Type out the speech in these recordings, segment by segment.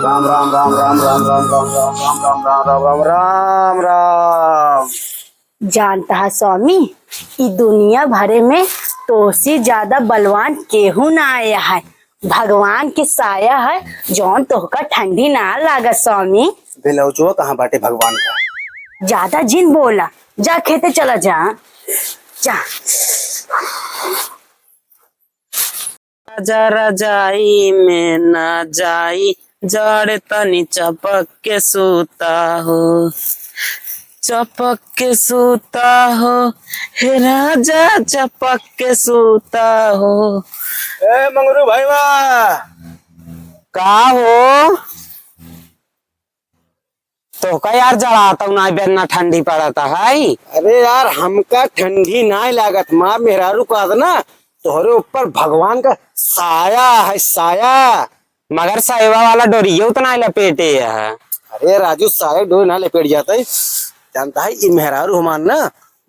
राम राम राम राम राम राम राम राम राम राम राम राम राम राम। जानता है स्वामी, ई दुनिया भरे में तोसे ज्यादा बलवान केहू ना आया है। भगवान के साया है जौन तोहका ठंडी ना लागा स्वामी। बेलौचुआ कहाँ बाटे भगवान का। ज्यादा जिन बोला, जा खेते चला जा जा। राजा रजाई में ना जाई, जड़ तनी चपक के सूता हो, चपक के सूता हो, हे राजा चपक के सूता हो। ए मंगरू भाई वाह, का हो तो का यार जड़ाता हूँ ना बेना ठंडी पड़ता है। अरे यार हमका ठंडी ना लागत, माँ मेहरारू का ना तोहरे ऊपर भगवान का साया है, साया। मगर साइवा वाला डोरिये उतना ही लपेटे है। अरे राजू सारे डोर ना लपेट जाता है। जानता है ये मेहरारू हमार ना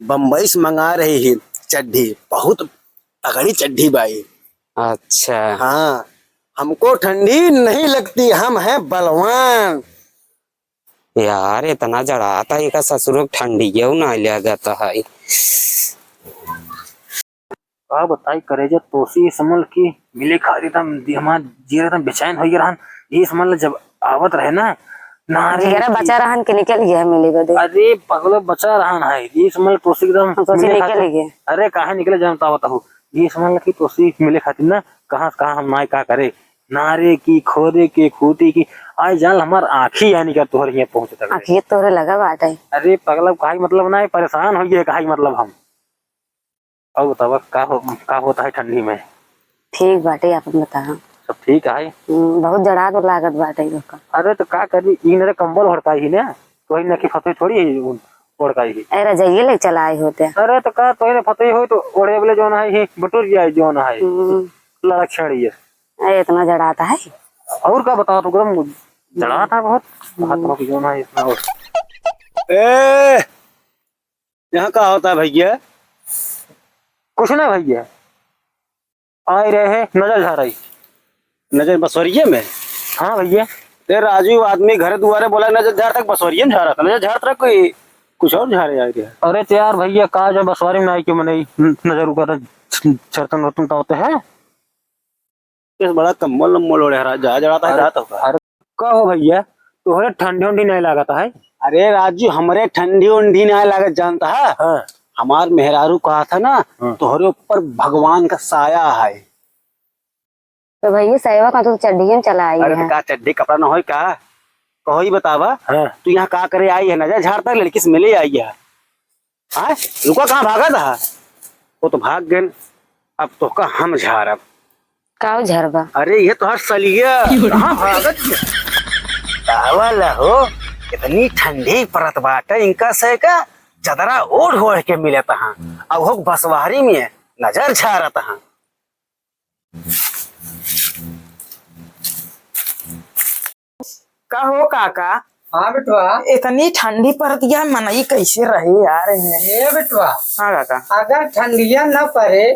बम्बई से मंगा रही है चड्ढी, बहुत तगड़ी चड्ढी भाई। अच्छा हाँ, हमको ठंडी नहीं लगती, हम हैं बलवान। यार इतना जड़ाता है का ससुर ठंडी क्यों ना लिया जाता है। का बताई करेजा तोसी समल की मिले खारी था हमार जीरा था बेचैन हो गया रहन। ये समल जब आवत रहे ना नारे जीरा बचा रहन के निकल गया मिले बदे। अरे पगलो बचा रहन है ये समल तोसी एकदम निकल गया। अरे काहे निकले जानता बताओ ये समल की तोसी मिले खातिर ना कहाँ कहाँ हम ना का करे नारे की खोरे के खूटी की आज जान हमार आँखी यानी का तोहर यहाँ पहुंचे तक आखिर तोरे लगा बात है। अरे पगला काहे मतलब ना परेशान हो गए काहे मतलब हम और बतावा का होता है ठंडी में। ठीक बाटे, आप बताओ। सब ठीक है। बहुत जड़ा तो लागत बाटे का। अरे तो का करी इन कंबल हड़काई ही ना तो ही ना की फतोई थोड़ी है ओढ़काई ही। अरे जाइए ले चलाए होते। अरे तो का तो फतोई हो तो ओढ़े वाले जो है बटुर जाए जो है लक्षण ये। अरे इतना जड़ाता है। और का बताओ तो गरम जड़ा था बहुत हाथों की जो है इसमें। और ए यहाँ का होता है भैया? कुछ ना भैया आए रहे हैं नजर झा रही। नजर बसोरिये में? हाँ भैया। ते राजू आदमी घर दुआरे बोला नजर झाड़ तक बसोरिये में झाड़ा था, नजर झाड़ तक कोई कुछ और झाड़े आए थे। अरे तो यार भैया का जब बसवारी में आई क्यों मनाई नजर उका छरतन रोतन तो होते हैं इस बड़ा कम्बल नम्बल ओढ़े हरा जा जड़ाता है रात होगा। अरे का हो भैया तोहरे ठंडी उंडी नहीं लागता है। अरे राजू हमरे ठंडी उंडी ना लागत, जानता है हाँ। हमार मेहरारू कहा था ना तोहरे ऊपर भगवान का साया है। तो भैया सैवा का तो चड्ढी में चला आई अरे है। का चड्डी कपड़ा न हो का कहो ही बतावा। हाँ। तू यहाँ का करे आई है? नजर झाड़ता लड़की से मिले आई है। हाँ रुका कहाँ भागा था? वो तो भाग गए, अब तो का हम झाड़ब। काऊ झरबा? अरे ये तो हर सलिया कहाँ भागत हो। इतनी ठंडी परत बाटे इनका से का चदरा ओढ़ ओढ़ के मिले तहा, अब हो बसवारी में नजर झाड़ा तहा। का हो काका? हाँ बेटवा। इतनी ठंडी पड़ती है मनाई कैसे रहे यार? ये बेटवा हाँ काका। अगर ठंडिया न पड़े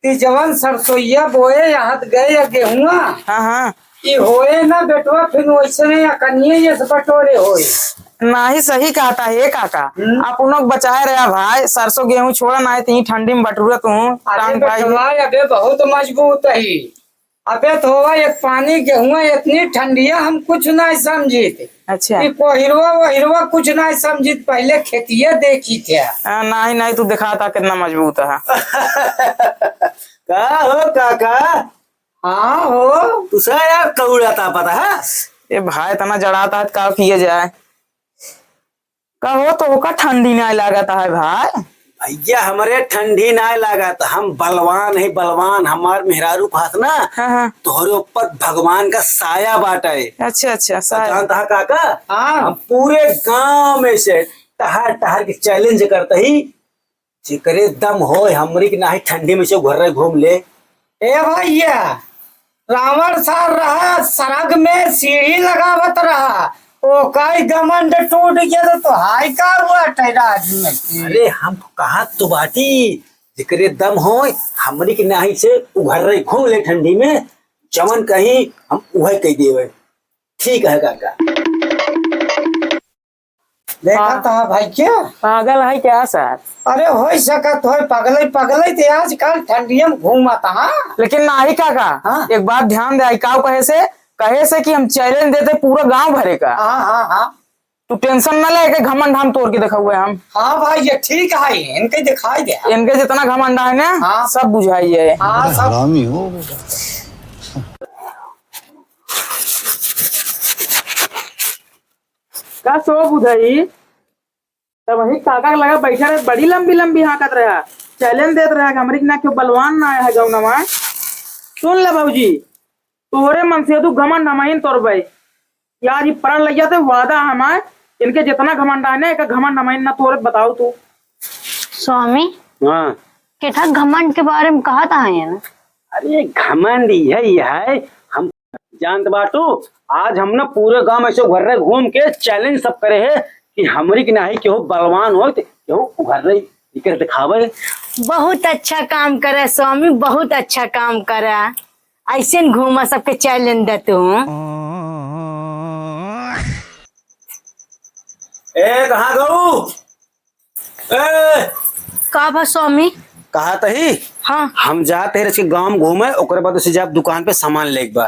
तो जवन सरसोईया बोए यहाँ गए या गेहुआ हाँ हाँ ये होए ना बेटवा, फिर वैसे नहीं कनिए ये बटोरे होए। ना ही सही कहता है काका। आप उन लोग बचाए रहा भाई, सरसों गेहूं छोड़ा ना इतनी ठंडी में बटूरत हूँ। अरे बेटवा अबे बहुत मजबूत है। अबे तो एक पानी गेहुआ इतनी ठंडिया हम कुछ नहीं समझित। अच्छा पहिरवा वहिरवा कुछ नहीं समझित, पहले खेतिया देखी थे। नहीं नहीं तू दिखाता कितना मजबूत है। का हो काका? हाँ हो तुसा यार कौड़ाता पता है? ये भाई इतना जड़ाता है का किए जाए। कहो तो का ठंडी नहीं लागता है भाई? भैया हमारे ठंडी ना लागत, हम बलवान है बलवान। हमार मेहरारू खास ना हाँ हाँ। तोहरे ऊपर भगवान का साया बाटे। अच्छा अच्छा जानता है काका? हाँ। हम पूरे गांव में से टहर टहर के चैलेंज करते ही जिकरे दम हो हमरी की नाही ठंडी में से घर घूम ले। ए भैया रावण सार रहा सरग में सीढ़ी लगावत रहा, ओ कई घमंड टूट गया तो हाय का हुआ राज में। अरे हम कहा तो बाटी जिकरे दम हो हमरी की नाही से उघर रही घूम ले ठंडी में, जमन कहीं हम उहे कह देवे। ठीक है काका। देखा था भाई क्या पागल है क्या सर? अरे हो सकत हो पगले पगले थे आजकल ठंडिया में घूमता। हाँ लेकिन नाही काका, हाँ। एक बात ध्यान दे, का कहे से कि हम चैलेंज देते पूरा गांव भरे का। हाँ हाँ हाँ तू टेंशन न ले, के घमंड हम तोड़ के देखा हुए हम। हाँ भाई ये ठीक है इनके दिखाई दे। इनके जितना घमंड है ना, हाँ। सब बुझाइए। हाँ सब हरामी हो बेटा। का सो बुझाई तब वही काका के लगा बैठा रहे, बड़ी लंबी लंबी हाकत रहा, चैलेंज देत रहा कि हमरी के ना क्यों बलवान ना आया है जाऊ ना। सुन ले भाजी, तोहरे मन से तू घमंड हमाइन तोड़ भाई यार, ये प्रण लग जाते वादा हमारे, इनके जितना घमंड है ना, एक घमंड हमाइन ना तोड़। बताओ तू। स्वामी हाँ केठा घमंड के बारे में कहा था है ना? अरे घमंड यही है, हम जानत बाटू। आज हम ना पूरे गांव में ऐसे घर घूम के चैलेंज सब करे है कि हमरी की नहीं केहू बलवान हो केहू घर निकल दिखावे। बहुत अच्छा काम करे स्वामी, बहुत अच्छा काम करे। ऐसे न घूमा सबके चैलेंज देते हूँ। ए कहाँ गऊ? ए का बा स्वामी? कहा तही हाँ हम जाते हैं इसके गांव घूमे, ओकरे बाद उसे जब दुकान पे सामान ले बा,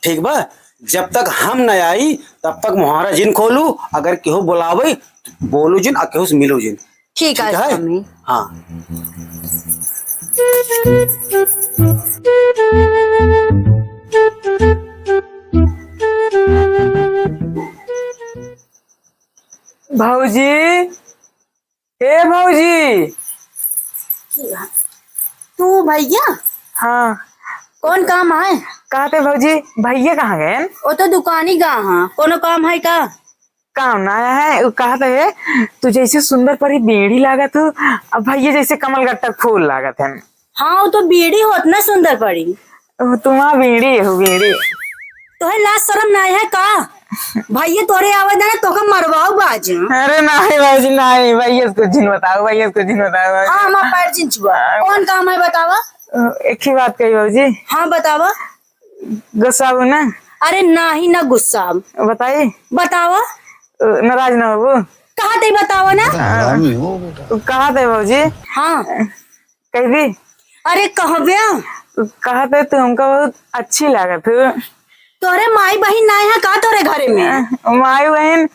ठीक बा। जब तक हम न आई तब तक मुहारा जिन खोलू, अगर केहू बुलावे बोलू जिन और केहू से मिलू जिन। ठीक है स्वामी। हाँ भाऊजी, हे भाऊजी। तू भैया हाँ कौन काम है? कहा थे भाऊजी, भैया कहाँ गए? वो तो दुकानी गा हाँ, कोनो काम है का? काम ना आया है। वो कहा था तू जैसे सुंदर परी बेड़ी लागत हो, अब भैया जैसे कमल गट्टा फूल लागत है। हाँ वो तो बीड़ी होत ना सुंदर पड़ी। तुम्हारा बेड़ी हो बेड़ी। तो है लाज शर्म ना है का? भैया तोरे आवाज ना तो मरवाओ बाज। अरे नहीं भाऊजी नहीं, भैया को जिन बताओ, भैया को जिन बताओ। हाँ हमारा पैर चिंचुआ कौन काम है बतावा? एक ही बात कही भाऊजी। हाँ बतावा। गुस्सा हो ना? अरे ना ही ना गुस्सा। बताइए। बतावा। नाराज ना हो। कहा थे बतावा ना? हरामी हो बेटा। कहा थे भाऊजी? हाँ कही भी। अरे कहबे कहा थे तू हमको बहुत अच्छी लागत हो। तोरे माई बहन ना है का तोरे घरे में? माई बहन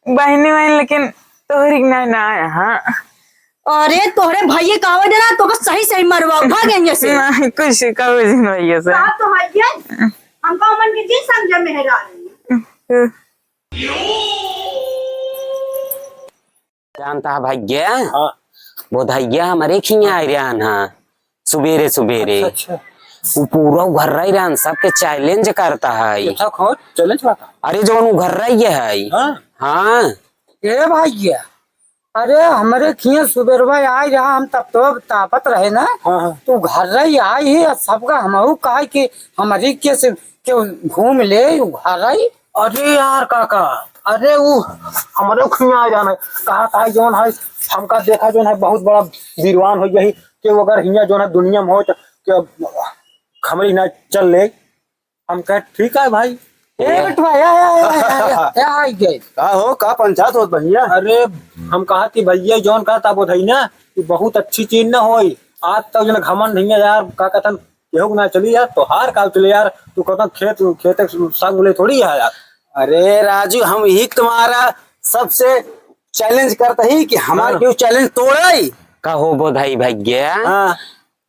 बहनी बहन, लेकिन तोहरी नहीं ना आया। हाँ अरे तोरे भैया कहा देना तो सही सही मरवाओ भाग यहाँ से। नहीं कुछ कहो जिन भैया से। आप तो भैया हमको मन के जी समझ में है जानता है भैया, वो भैया हमारे खिया आए रहन हा सुबेरे सुबेरे। वो पूरा घर रही रहन, सबके चैलेंज करता है। चले अरे जो घर रही है। हाँ ए भैया, अरे हमारे खिए सुबेरवा आई रहा, हम तब तो तापत रहे ना। तू घर रही आई है सबका हमहू कहा कि हमारी के से क्यों घूम ले घर रही। अरे यार काका, अरे वो हमारे खिया आ जाना कहा था जोन है, हमका देखा जोन है बहुत बड़ा वीरवान हो यही कि वो अगर हिया जोन है दुनिया में हो तो हमारी ना चल ले। हम कह ठीक है भाई। ए बेटवा आई गए। का हो का पंचायत हो भैया? अरे हम कहा कि भैया जोन कहता वो थी ना कि बहुत अच्छी चीज ना हो, आज तक जो घमंड नहीं है यार। का कहता केहू ना चली यार, तो हार काल चले यार। तू कहता खेत साग मिले थोड़ी है यार। अरे राजू, हम ही तुम्हारा सबसे चैलेंज करते ही कि हमारे क्यों चैलेंज तोड़ा ही। कहो बोधाई भैया, हाँ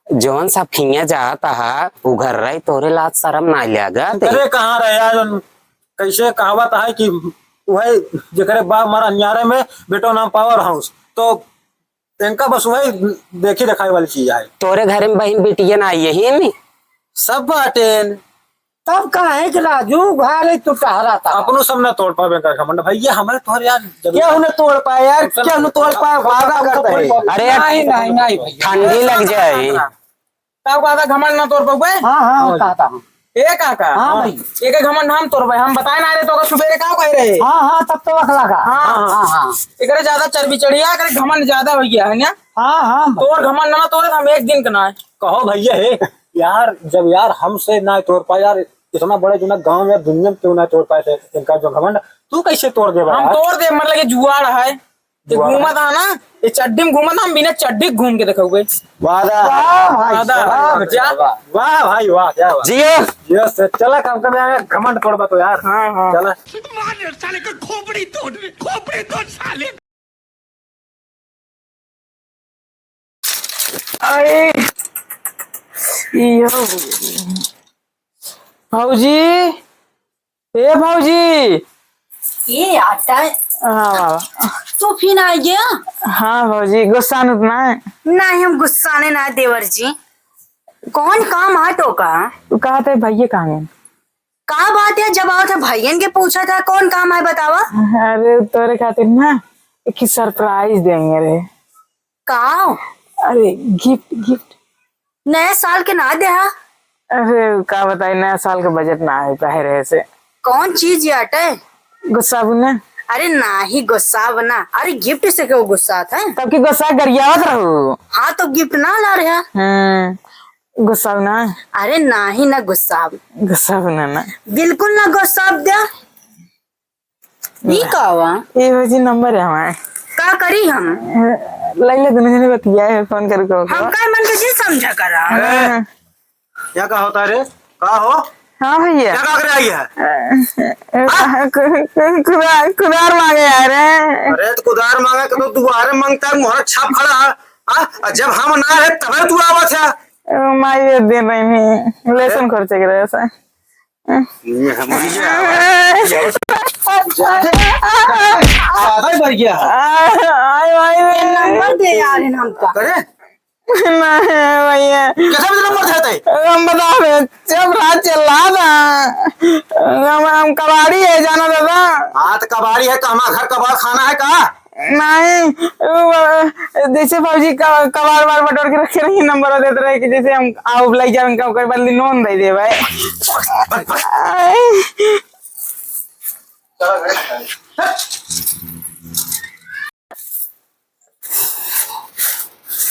जौन सा खिया जाता है वो घर रही, तोरे लाज शर्म ना लगा? अरे कहाँ रहे यार, कैसे कहावत है कि वही जकरे बाप मारा अन्यारे में बेटो नाम पावर हाउस, तो इनका बस वही देखी दिखाई वाली चीज है। तोरे घर में बहन बेटिया ना आई है नहीं? सब बाटेन। तब कहा है कि राजू घर तू टहरा था। अपनों सब ना तोड़ पावे का घमंड भैया हमारे तोहर यार। क्या उन्हें तोड़ पाया यार, क्या उन्हें तोड़ पाया? वादा करते हैं। अरे नहीं नहीं नहीं भैया, ठंडी लग जाए। का कहा घमंड ना तोड़ पाऊँ? हाँ हाँ कहता हूँ। ए काका, हाँ भाई। एक घमंड हम तोड़ पाए, हम बताए ना रहे तो सुबेरे का कह रहे। हाँ हाँ तब तो अखला का। हाँ हाँ हाँ एकरे ज्यादा चर्बी चढ़िया, एकरे घमंड ज्यादा हो गया है ना। हाँ हाँ तोड़ घमंड ना तोड़े हम एक दिन का ना है। कहो भैया हे यार, जब यार हमसे ना तोड़ पाए यार, इतना बड़े जो ना गांव या दुनिया में क्यों ना तोड़ पाए थे इनका जो घमंड, तू कैसे तोड़ दे हम तोड़ दे, मतलब कि जुआड़ है ये घूमा था ना, ये चड्डी में घूमा था, हम बिना चड्डी के घूम के देखोगे। वादा वाह भाई वाह, क्या बात। जियो जियो से चला काम कर रहा है, घमंड तोड़बा तो यार। हाँ हाँ चला अरे यो भाऊजी, ए भाऊजी। ये आता है हाँ तो फिर आ गया। हाँ भाऊजी, गुस्सा उतना है। नहीं हम गुस्सा ने ना देवर जी, कौन काम आ तो का तू कहा था भैया कहाँ है? का बात है, जब आओ थे भैयन के पूछा था कौन काम है बतावा। अरे तोरे खातिर ना एक सरप्राइज देंगे रे। का अरे गिफ्ट गिफ्ट। नए साल के ना दे हा? अरे का बताई, नया साल का बजट ना है पहले से। कौन चीज याटे? गुस्सा बुने अरे ना ही गुस्सा बना, अरे गिफ्ट से क्यों गुस्सा था? तब की गुस्सा गरियावत रहू। हाँ तो गिफ्ट ना ला रहा। गुस्सा ना। अरे ना ही ना गुस्सा, गुस्सा बुना ना, बिल्कुल ना गुस्सा दे। का हुआ ये भाजी नंबर है हमारे। का करी हम लैले दोनों जने बतिया है, फोन करके हम का मन के जी समझा करा। क्या कहा होता है रे, कहा हो हाँ भैया, क्या कहा कर आई है? कुदार मांगे यार। अरे तो कुदार मांगा तो दुआरे मांगता है, मोहर छाप खड़ा है। हाँ, जब हम ना है तब तू आवत है। माई दे रही लेसन खर्चे के ऐसा। नंबर दे यार हमका। अरे भैया कैसा नंबर देता है? हम बता रहे, जब रात चल रहा था हम कबाड़ी है जाना दादा। हाँ तो कबाड़ी है, कमा घर कबाड़ खाना है कहा? नहीं जैसे फौजी कबाड़ बार बटोर के रखे रही, नंबर देते रहे कि जैसे हम आओ लाई जाए उनका कोई बदली नोन दे दे भाई।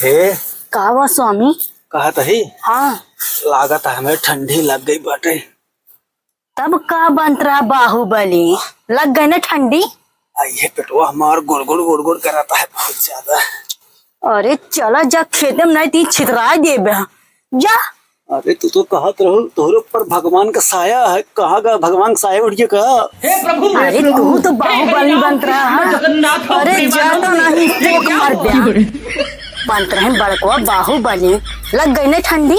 हे का हुआ स्वामी? कहा तही हाँ लागत है हमें ठंडी लग गई बाटे। तब का बंत रहा बाहुबली, लग गई ना ठंडी? ये पेटवा हमार गुड़गुड़ गुड़गुड़ कराता है बहुत ज्यादा। अरे चला जा खेते में, नहीं ती छितरा दे जा। अरे तू तो कहत रहो तोहरे ऊपर भगवान का साया है, कहाँ का भगवान साया उठ के कहा। अरे तू तो बाहुबली बनत रहा है। अरे जा तो नहीं तो मर गया, बनत रहे बड़कवा बाहुबली। लग गई ना ठंडी?